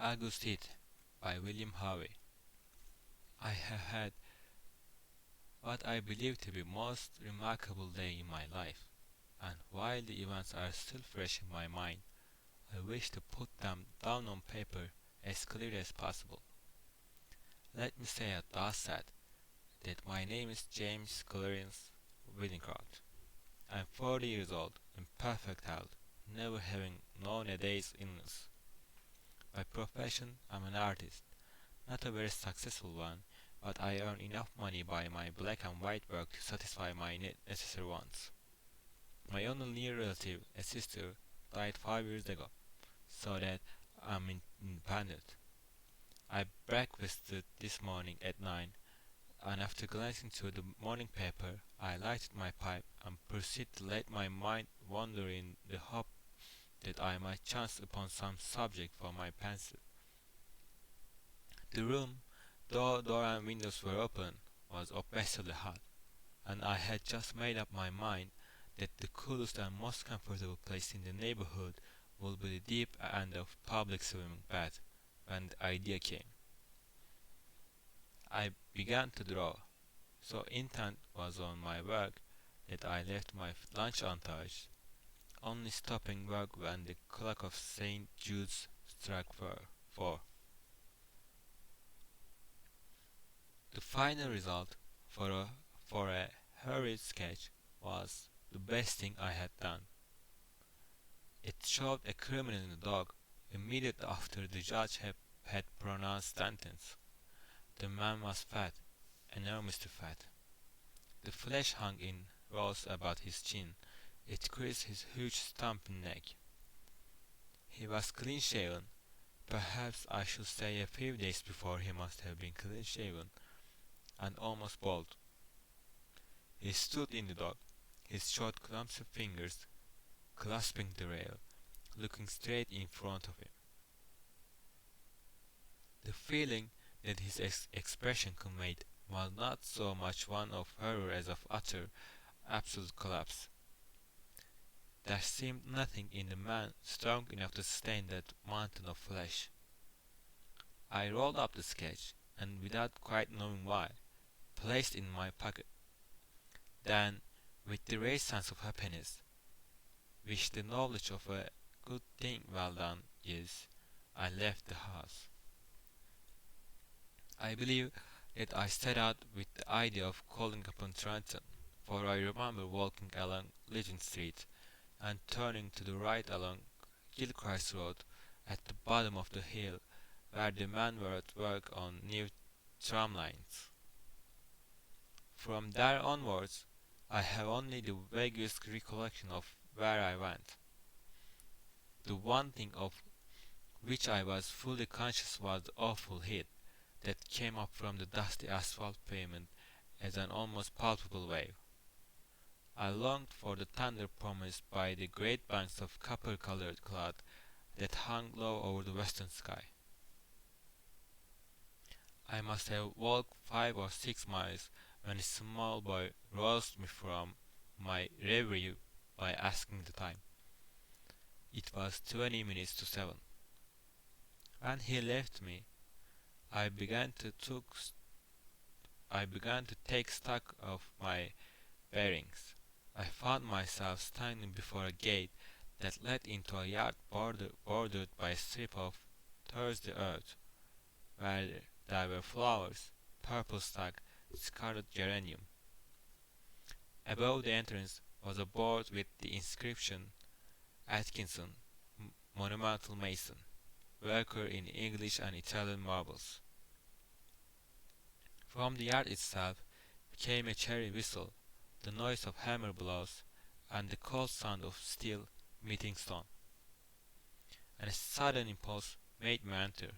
August Heath by William Harvey. I have had what I believe to be most remarkable day in my life, and while the events are still fresh in my mind, I wish to put them down on paper as clear as possible. Let me say at the outset that my name is James Clarence Willincroft. I am 40 years old, in perfect health, never having known a day's illness. By profession, I'm an artist, not a very successful one, but I earn enough money by my black and white work to satisfy my necessary wants. My only near relative, a sister, died 5 years ago, so that I'm independent. I breakfasted this morning at 9, and after glancing through the morning paper, I lighted my pipe and proceeded to let my mind wander in the hope that I might chance upon some subject for my pencil. The room, though door and windows were open, was oppressively hot, and I had just made up my mind that the coolest and most comfortable place in the neighborhood would be the deep end of public swimming bath when the idea came. I began to draw, so intent was on my work that I left my lunch untouched, only stopping work when the clock of St. Jude's struck 4. The final result for a, for a hurried sketch was the best thing I had done. It showed a criminal in the dock immediately after the judge had pronounced sentence. The man was fat, enormously fat. The flesh hung in rolls about his chin. It creased his huge stumpy neck. He was clean shaven. Perhaps I should say a few days before he must have been clean shaven, and almost bald. He stood in the dock, his short clumsy fingers clasping the rail, looking straight in front of him. The feeling that his expression conveyed was not so much one of horror as of utter, absolute collapse. There seemed nothing in the man strong enough to sustain that mountain of flesh. I rolled up the sketch, and without quite knowing why, placed it in my pocket. Then, with the raised sense of happiness, which the knowledge of a good thing well done is, I left the house. I believe that I set out with the idea of calling upon Trenton, for I remember walking along Legend Street and turning to the right along Gilchrist Road at the bottom of the hill where the men were at work on new tram lines. From there onwards, I have only the vaguest recollection of where I went. The one thing of which I was fully conscious was the awful heat that came up from the dusty asphalt pavement as an almost palpable wave. I longed for the thunder promised by the great banks of copper-colored cloud that hung low over the western sky. I must have walked 5 or 6 miles when a small boy roused me from my reverie by asking the time. It was 20 minutes to 7. When he left me, I began to take stock of my bearings. I found myself standing before a gate that led into a yard bordered by a strip of Thursday earth, where there were flowers, purple stock, scarlet geranium. Above the entrance was a board with the inscription Atkinson, Monumental Mason, worker in English and Italian marbles. From the yard itself came a cheery whistle, the noise of hammer blows, and the cold sound of steel meeting stone. And a sudden impulse made me enter.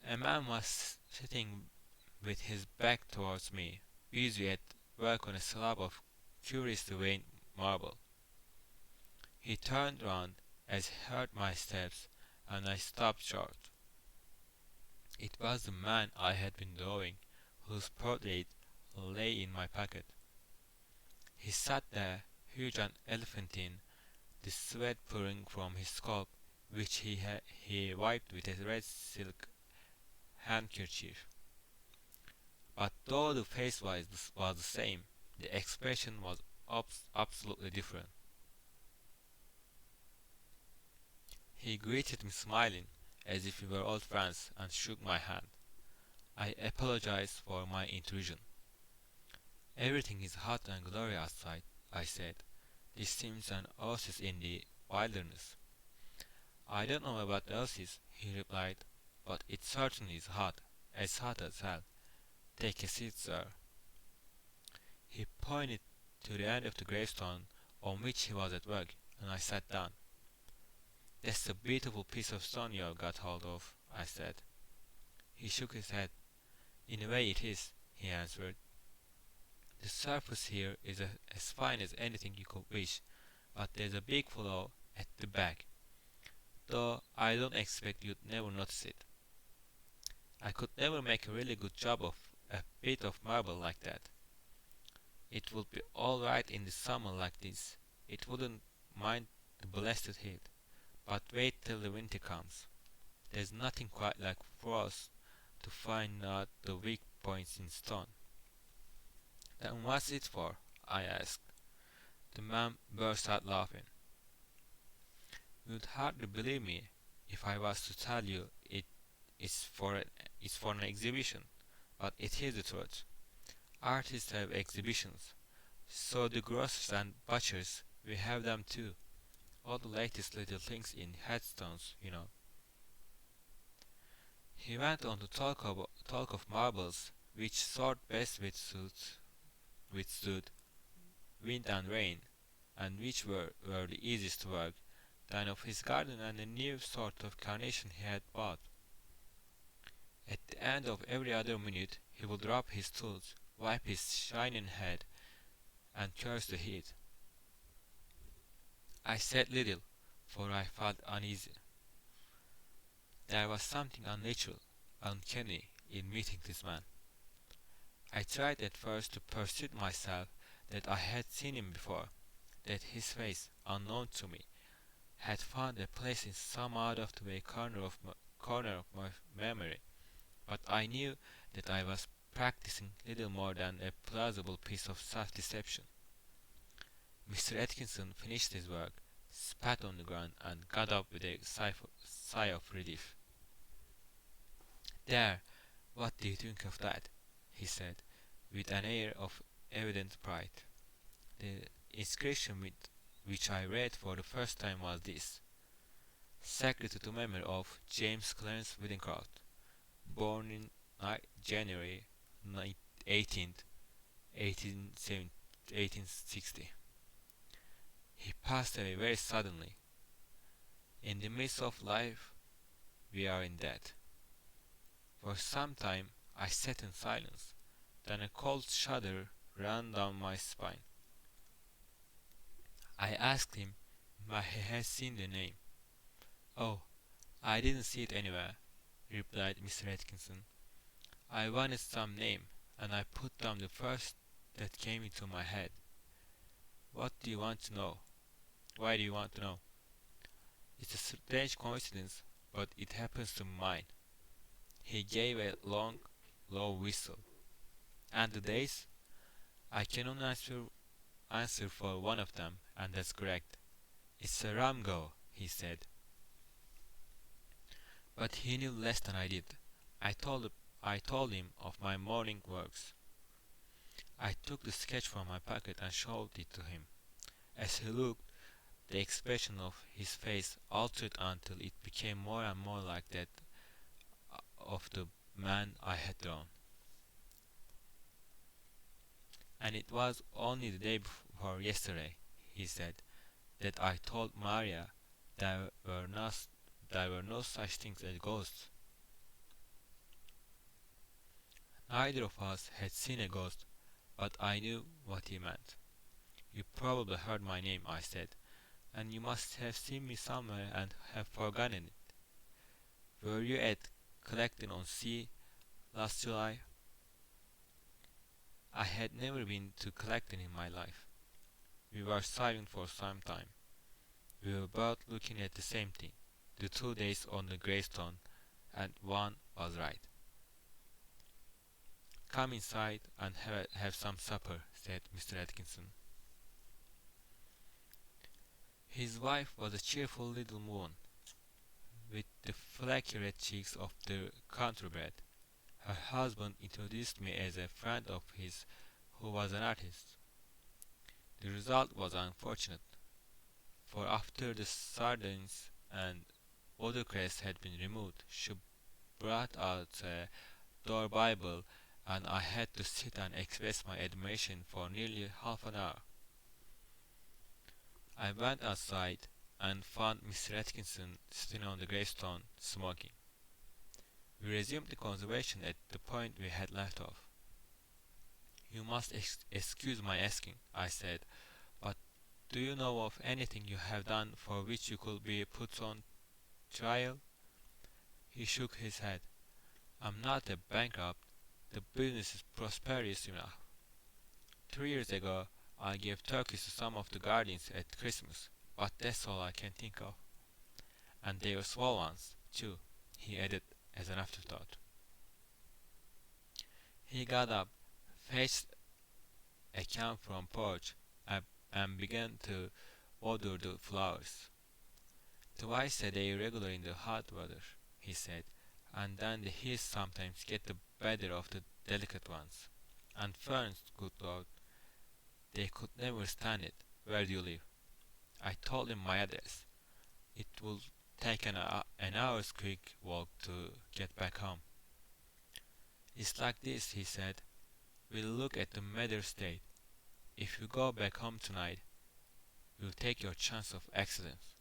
A man was sitting with his back towards me, busy at work on a slab of curiously veined marble. He turned round as he heard my steps, and I stopped short. It was the man I had been drawing, whose portrait lay in my pocket. He sat there, huge and elephantine, the sweat pouring from his scalp, which he wiped with a red silk handkerchief. But though the face was the same, the expression was absolutely different. He greeted me smiling, as if we were old friends, and shook my hand. I apologized for my intrusion. "Everything is hot and glorious outside," I said. "This seems an oasis in the wilderness." "I don't know about the oasis," he replied, "but it certainly is hot, as hot as hell. Take a seat, sir." He pointed to the end of the gravestone on which he was at work, and I sat down. "That's a beautiful piece of stone you've got hold of," I said. He shook his head. "In a way it is," he answered. "The surface here is as fine as anything you could wish, but there's a big flaw at the back, though I don't expect you'd never notice it. I could never make a really good job of a bit of marble like that. It would be all right in the summer like this. It wouldn't mind the blasted heat. But wait till the winter comes. There's nothing quite like frost to find out the weak points in stone." "Then what's it for?" I asked. The man burst out laughing. "You'd hardly believe me if I was to tell you it's for an exhibition, but it is the truth. Artists have exhibitions. So do grocers and butchers. We have them too. All the latest little things in headstones, you know." He went on to talk of marbles, which sort best withstood wind and rain, and which were the easiest to work, then of his garden and a new sort of carnation he had bought. At the end of every other minute he would drop his tools, wipe his shining head, and curse the heat. I said little, for I felt uneasy. There was something unnatural, uncanny, in meeting this man. I tried at first to persuade myself that I had seen him before, that his face, unknown to me, had found a place in some out-of-the-way corner of my memory, but I knew that I was practicing little more than a plausible piece of self-deception. Mr. Atkinson finished his work, spat on the ground, and got up with a sigh of relief. "There, what do you think of that?" he said, with an air of evident pride. The inscription which I read for the first time was this: "Sacred to the memory of James Clarence Whittingcroft, born in January 18th, 1860. He passed away very suddenly. In the midst of life, we are in death." For some time I sat in silence, then a cold shudder ran down my spine. I asked him if he had seen the name. "Oh, I didn't see it anywhere," replied Mr. Atkinson. "I wanted some name, and I put down the first that came into my head. What do you want to know? Why do you want to know?" "It's a strange coincidence, but it happens to be mine." He gave a long, low whistle. "And the days?" "I can only answer for one of them, and that's correct. It's a rum go," he said. But he knew less than I did. I told him of my morning works. I took the sketch from my pocket and showed it to him. As he looked, the expression of his face altered until it became more and more like that of the man I had drawn. "And it was only the day before yesterday," he said, "that I told Maria there were no such things as ghosts." Neither of us had seen a ghost, but I knew what he meant. "You probably heard my name," I said, "and you must have seen me somewhere and have forgotten it. Were you at Clacton-on-Sea last July?" I had never been to Clacton in my life. We were silent for some time. We were both looking at the same thing. the 2 days on the gravestone, and one was right. "Come inside and have some supper," said Mr. Atkinson. His wife was a cheerful little woman, with the flaky red cheeks of the country bred. Her husband introduced me as a friend of his who was an artist. The result was unfortunate, for after the sardines and watercress had been removed, she brought out a door Bible, and I had to sit and express my admiration for nearly half an hour. I went outside and found Mr. Atkinson sitting on the gravestone, smoking. We resumed the conversation at the point we had left off. "You must excuse my asking," I said, "but do you know of anything you have done for which you could be put on trial?" He shook his head. "I'm not a bankrupt. The business is prosperous enough. 3 years ago I gave turkeys to some of the guardians at Christmas, but that's all I can think of. And they were small ones, too," he added as an afterthought. He got up, fetched a can from porch, and began to water the flowers. "Twice a day regular in the hot weather," he said, "and then the heat sometimes get the better of the delicate ones. And ferns, good Lord, they could never stand it. Where do you live?" I told him my address. It would take an hour's quick walk to get back home. "It's like this," he said. "We'll look at the matter straight. If you go back home tonight, you'll take your chance of accidents.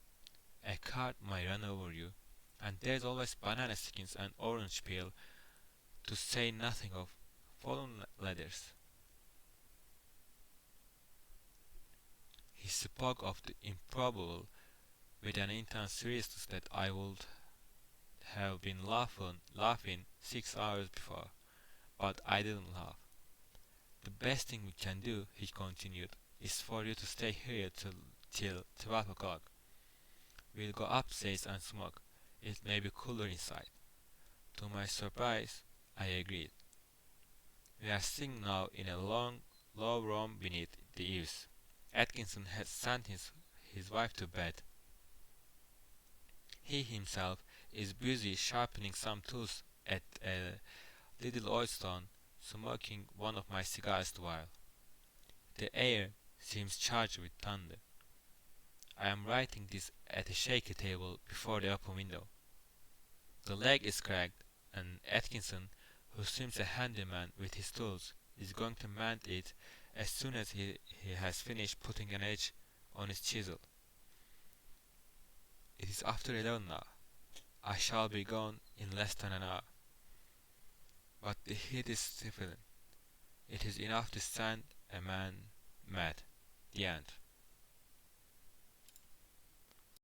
A cart might run over you, and there's always banana skins and orange peel, to say nothing of fallen ladders." He spoke of the improbable with an intense seriousness that I would have been laughing 6 hours before, but I didn't laugh. "The best thing we can do," he continued, "is for you to stay here till 12 o'clock. We'll go upstairs and smoke. It may be cooler inside." To my surprise, I agreed. We are sitting now in a long, low room beneath the eaves. Atkinson had sent his wife to bed. He himself is busy sharpening some tools at a little oilstone, smoking one of my cigars the while. The air seems charged with thunder. I am writing this at a shaky table before the open window. The leg is cracked, and Atkinson, who seems a handyman with his tools, is going to mend it as soon as he has finished putting an edge on his chisel. It is after 11 now. I shall be gone in less than an hour. But the heat is stifling. It is enough to send a man mad. The end.